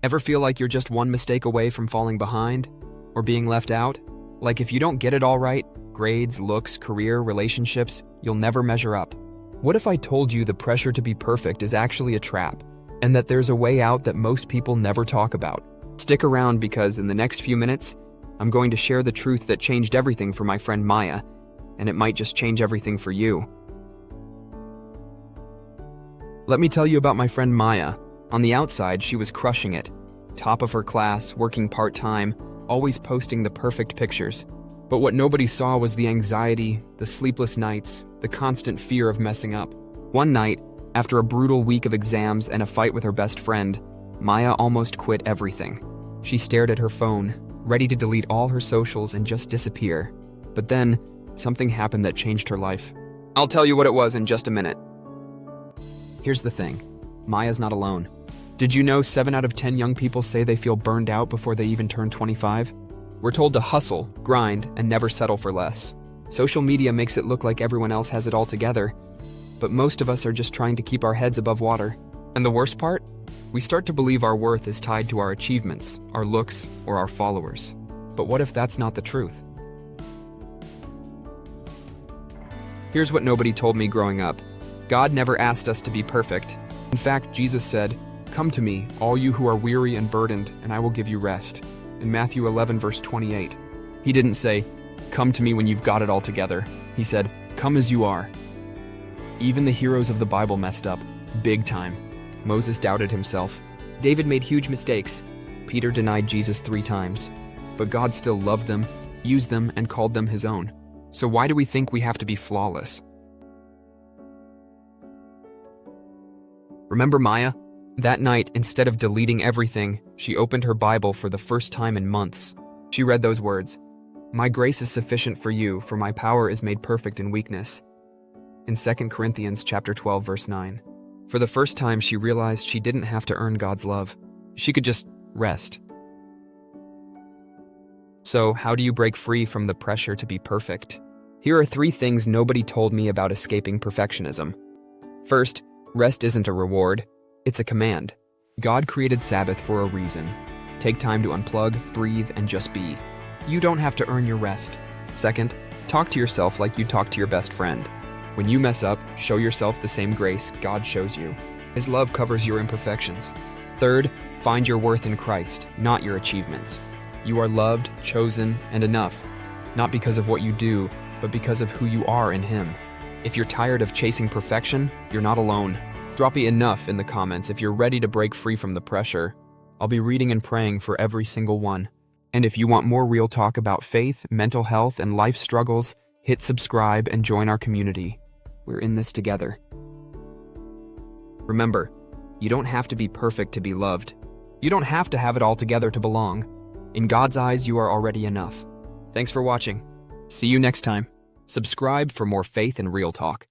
Ever feel like you're just one mistake away from falling behind or being left out? Like if you don't get it all right, grades, looks, career, relationships, you'll never measure up. What if I told you the pressure to be perfect is actually a trap and that there's a way out that most people never talk about? Stick around because in the next few minutes, I'm going to share the truth that changed everything for my friend Maya, and it might just change everything for you. Let me tell you about my friend Maya. On the outside, she was crushing it. Top of her class, working part-time, always posting the perfect pictures. But what nobody saw was the anxiety, the sleepless nights, the constant fear of messing up. One night, after a brutal week of exams and a fight with her best friend, Maya almost quit everything. She stared at her phone, ready to delete all her socials and just disappear. But then, something happened that changed her life. I'll tell you what it was in just a minute. Here's the thing. Maya's not alone. Did you know 7 out of 10 young people say they feel burned out before they even turn 25? We're told to hustle, grind, and never settle for less. Social media makes it look like everyone else has it all together, but most of us are just trying to keep our heads above water. And the worst part? We start to believe our worth is tied to our achievements, our looks, or our followers. But what if that's not the truth? Here's what nobody told me growing up. God never asked us to be perfect. In fact, Jesus said, "Come to me, all you who are weary and burdened, and I will give you rest." In Matthew 11, verse 28. He didn't say, "Come to me when you've got it all together." He said, "Come as you are." Even the heroes of the Bible messed up, big time. Moses doubted himself. David made huge mistakes. Peter denied Jesus 3 times. But God still loved them, used them, and called them his own. So why do we think we have to be flawless? Remember Maya? That night, instead of deleting everything, she opened her Bible for the first time in months. She read those words, "My grace is sufficient for you, for my power is made perfect in weakness." In 2 Corinthians chapter 12, verse 9. For the first time, she realized she didn't have to earn God's love. She could just rest. So, how do you break free from the pressure to be perfect? Here are 3 things nobody told me about escaping perfectionism. First, rest isn't a reward. It's a command. God created Sabbath for a reason. Take time to unplug, breathe, and just be. You don't have to earn your rest. Second, talk to yourself like you talk to your best friend. When you mess up, show yourself the same grace God shows you. His love covers your imperfections. Third, find your worth in Christ, not your achievements. You are loved, chosen, and enough, not because of what you do, but because of who you are in Him. If you're tired of chasing perfection, you're not alone. Drop enough in the comments if you're ready to break free from the pressure. I'll be reading and praying for every single one. And if you want more real talk about faith, mental health, and life struggles, hit subscribe and join our community. We're in this together. Remember, you don't have to be perfect to be loved. You don't have to have it all together to belong. In God's eyes, you are already enough. Thanks for watching. See you next time. Subscribe for more faith and real talk.